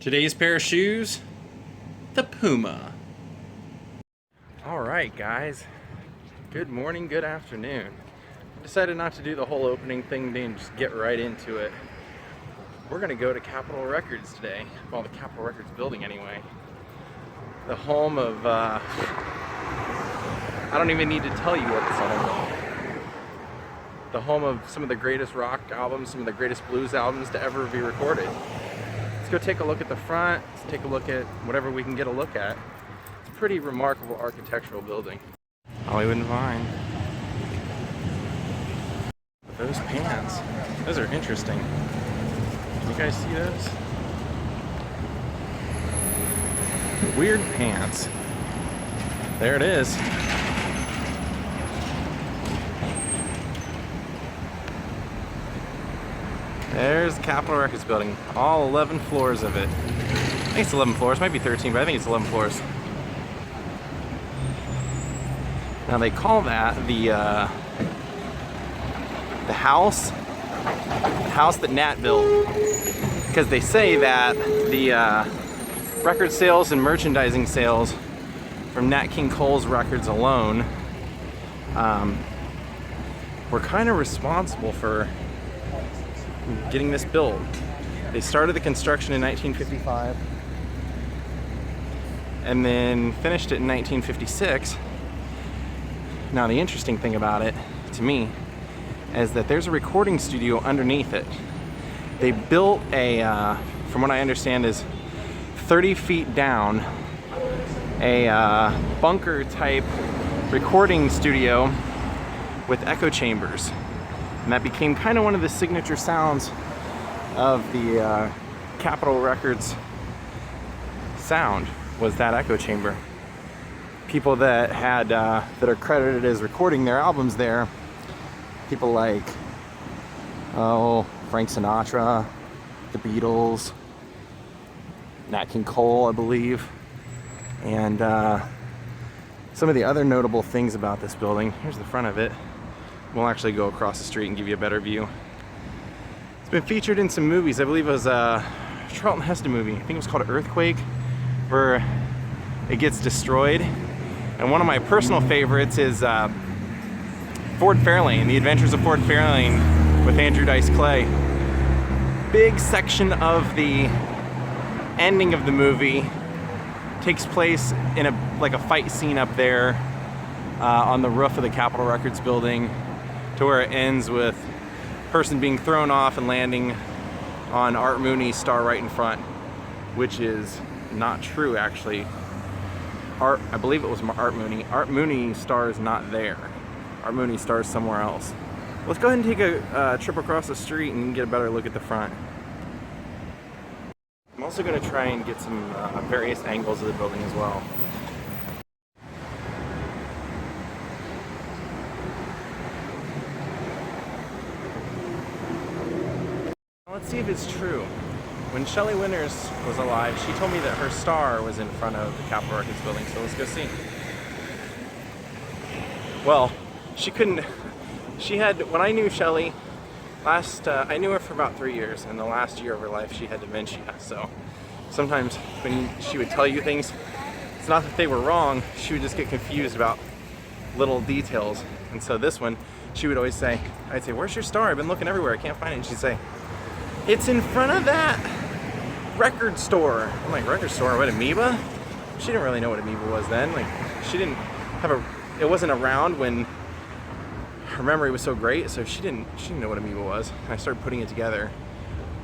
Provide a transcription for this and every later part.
Today's pair of shoes, the Puma. All right, guys. Good morning, good afternoon. I decided not to do the whole opening thing and just get right into it. We're gonna go to Capitol Records today. Well, the Capitol Records building anyway. The home of, I don't even need to tell you what it's home of. The home of some of the greatest rock albums, some of the greatest blues albums to ever be recorded. Let's go take a look at the front. Let's take a look at whatever we can get a look at. It's a pretty remarkable architectural building. Hollywood and Vine. Those pants, those are interesting. You guys see those? Weird pants. There it is. There's the Capitol Records building, all 11 floors of it. I think it's 11 floors, might be 13, but I think it's 11 floors. Now they call that the house that Nat built, because they say that the record sales and merchandising sales from Nat King Cole's records alone were kind of responsible for getting this built. They started the construction in 1955 and then finished it in 1956. Now the interesting thing about it, to me, is that there's a recording studio underneath it. They built a, from what I understand, is 30 feet down, a bunker type recording studio with echo chambers. And that became kind of one of the signature sounds of the Capitol Records sound, was that echo chamber. People that had that are credited as recording their albums there, people like Frank Sinatra, the Beatles, Nat King Cole, I believe, and some of the other notable things about this building. Here's the front of it. We'll actually go across the street and give you a better view. It's been featured in some movies. I believe it was a Charlton Heston movie. I think it was called Earthquake, where it gets destroyed. And one of my personal favorites is Ford Fairlane, The Adventures of Ford Fairlane with Andrew Dice Clay. Big section of the ending of the movie takes place in like a fight scene up there on the roof of the Capitol Records building, to where it ends with a person being thrown off and landing on Art Mooney's star right in front, which is not true actually. I believe it was Art Mooney. Art Mooney's star is not there. Art Mooney's star is somewhere else. Let's go ahead and take a trip across the street and get a better look at the front. I'm also going to try and get some various angles of the building as well. Let's see if it's true. When Shelley Winters was alive, she told me that her star was in front of the Capitol Records building, so let's go see. Well, when I knew Shelley, I knew her for about 3 years, and the last year of her life she had dementia, so sometimes when she would tell you things, it's not that they were wrong, she would just get confused about little details. And so this one, she would always say, I'd say, "Where's your star? I've been looking everywhere, I can't find it." And she'd say, "It's in front of that record store." I'm like, "Record store? What, Amoeba?" She didn't really know what Amoeba was then. Like, she didn't have it wasn't around when her memory was so great, so she didn't know what Amoeba was. And I started putting it together.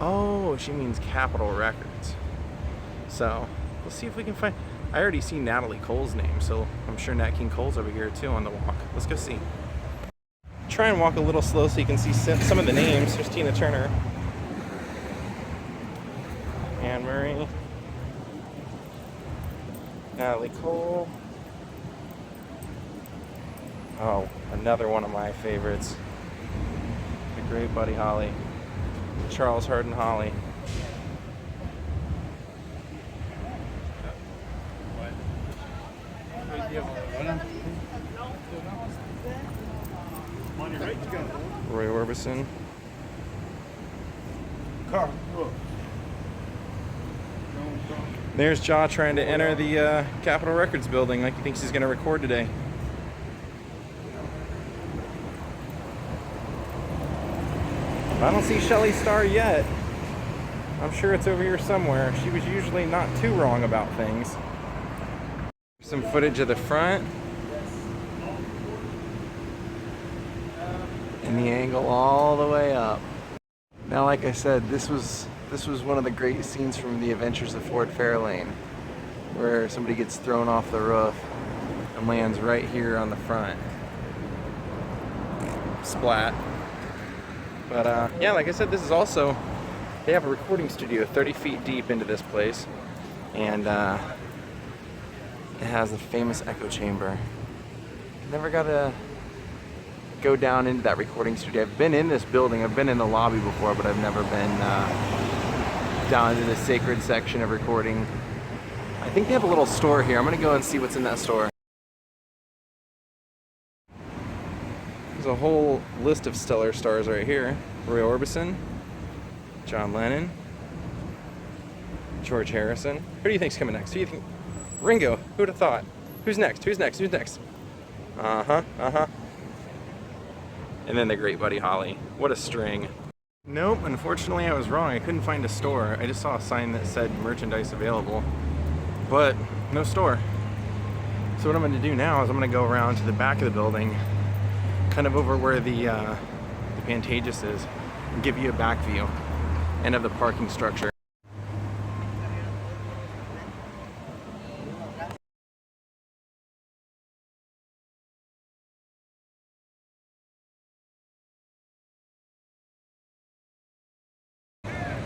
Oh, she means Capitol Records. So we'll see if we can find. I already see Natalie Cole's name, so I'm sure Nat King Cole's over here too on the walk. Let's go see. Try and walk a little slow so you can see some of the names. There's Tina Turner, Anne Murray, Natalie Cole. Oh, another one of my favorites, the great Buddy Holly, Charles Hardin Holly. Roy Orbison. Carl, look. Don't There's Jaw trying to enter the Capitol Records building like he thinks he's going to record today. I don't see Shelly Star yet. I'm sure it's over here somewhere. She was usually not too wrong about things. Some footage of the front. And the angle all the way up. Now, like I said, this was one of the great scenes from The Adventures of Ford Fairlane, where somebody gets thrown off the roof and lands right here on the front. Splat. But yeah, like I said, this is also, they have a recording studio 30 feet deep into this place, and it has a famous echo chamber. Never got to go down into that recording studio. I've been in this building, I've been in the lobby before, but I've never been down into the sacred section of recording. I think they have a little store here. I'm gonna go and see what's in that store. There's a whole list of stellar stars right here. Roy Orbison, John Lennon, George Harrison. Who do you think's coming next? Who do you think? Ringo. Who'd have thought? Who's next? Who's next? Who's next? And then the great Buddy Holly. What a string. Nope, unfortunately I was wrong. I couldn't find a store. I just saw a sign that said merchandise available, but no store. So what I'm gonna do now is I'm gonna go around to the back of the building, kind of over where the Pantages is, and give you a back view and of the parking structure.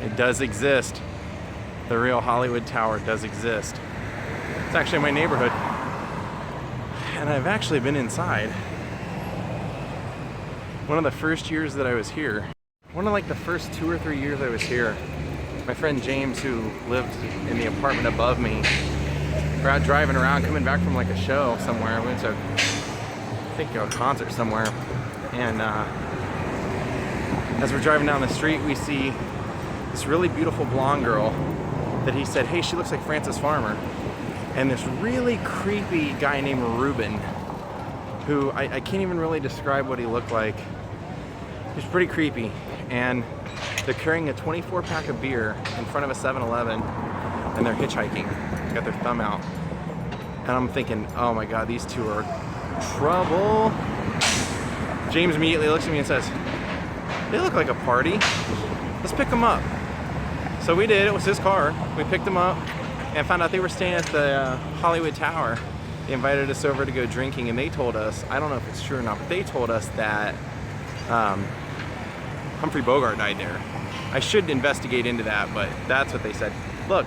It does exist. The real Hollywood Tower does exist. It's actually my neighborhood. And I've actually been inside. One of the first years that I was here, one of like the first 2 or 3 years I was here, my friend James, who lived in the apartment above me, we're out driving around, coming back from like a show somewhere. We went to, I think, a concert somewhere. And as we're driving down the street, we see this really beautiful blonde girl that he said, hey, she looks like Frances Farmer. And this really creepy guy named Ruben, who I can't even really describe what he looked like. He's pretty creepy. And they're carrying a 24 pack of beer in front of a 7-Eleven, and they're hitchhiking. They got their thumb out. And I'm thinking, oh my God, these two are trouble. James immediately looks at me and says, they look like a party. Let's pick them up. So we did. It was his car. We picked them up and found out they were staying at the Hollywood Tower. They invited us over to go drinking, and they told us, I don't know if it's true or not, but they told us that Humphrey Bogart died there. I should investigate into that, but that's what they said. Look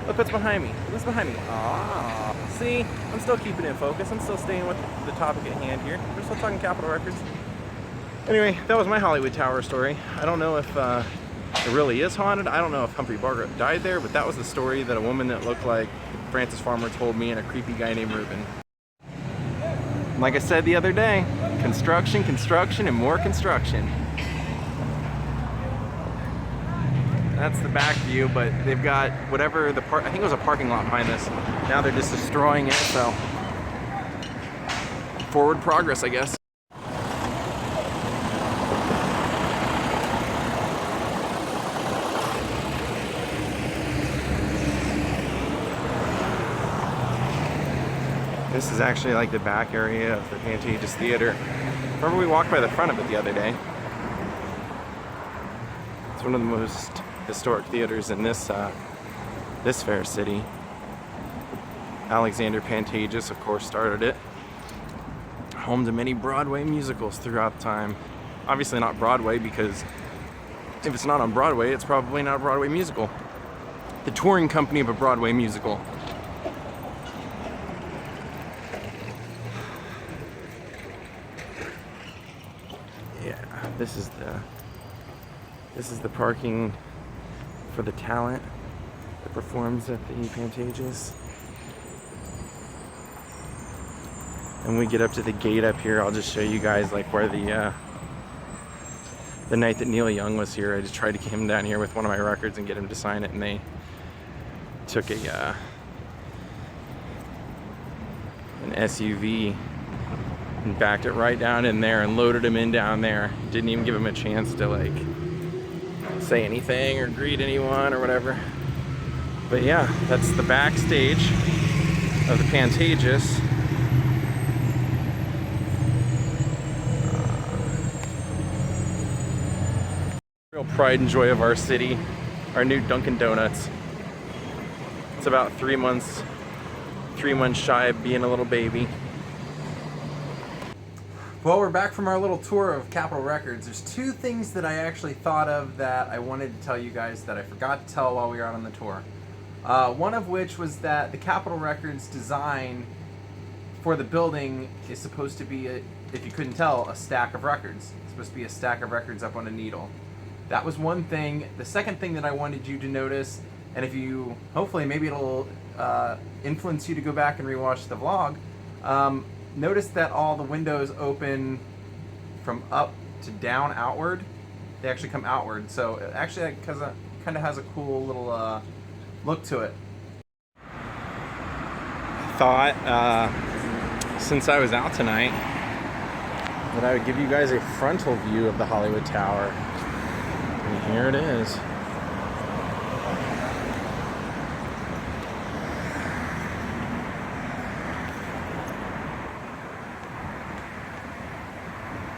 what's behind me. What's behind me? Ah, see, I'm still keeping it focused. I'm still staying with the topic at hand here. We're still talking Capitol Records. Anyway, that was my Hollywood Tower story. I don't know if it really is haunted. I don't know if Humphrey Bogart died there, but that was the story that a woman that looked like Frances Farmer told me, and a creepy guy named Ruben. Like I said the other day, construction, construction, and more construction. That's the back view, but they've got whatever I think it was a parking lot behind this. Now they're just destroying it, so forward progress, I guess. This is actually like the back area of the Pantages Theater. Remember we walked by the front of it the other day. It's one of the most historic theaters in this fair city. Alexander Pantages, of course, started it. Home to many Broadway musicals throughout time. Obviously not Broadway, because if it's not on Broadway, it's probably not a Broadway musical. The touring company of a Broadway musical. Yeah, this is the parking for the talent that performs at the Pantages. And we get up to the gate up here. I'll just show you guys like where the night that Neil Young was here, I just tried to get him down here with one of my records and get him to sign it, and they took a an SUV and backed it right down in there and loaded him in down there. Didn't even give him a chance to like say anything or greet anyone or whatever. But yeah, that's the backstage of the Pantages. Real pride and joy of our city, our new Dunkin' Donuts. It's about 3 months shy of being a little baby. Well, we're back from our little tour of Capitol Records. There's two things that I actually thought of that I wanted to tell you guys that I forgot to tell while we were out on the tour. One of which was that the Capitol Records design for the building is supposed to be, if you couldn't tell, a stack of records. It's supposed to be a stack of records up on a needle. That was one thing. The second thing that I wanted you to notice, and if you, hopefully maybe it'll influence you to go back and rewatch the vlog, notice that all the windows open from up to down outward. They actually come outward, so it actually kind of has a cool little look to it. I thought, since I was out tonight, that I would give you guys a frontal view of the Hollywood Tower. And here it is.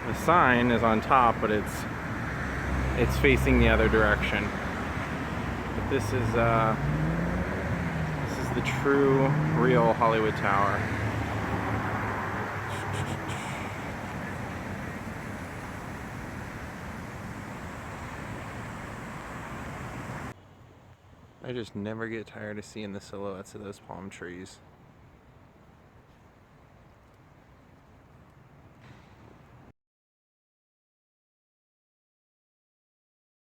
The sign is on top, but it's facing the other direction. But this is the true, real Hollywood Tower. I just never get tired of seeing the silhouettes of those palm trees.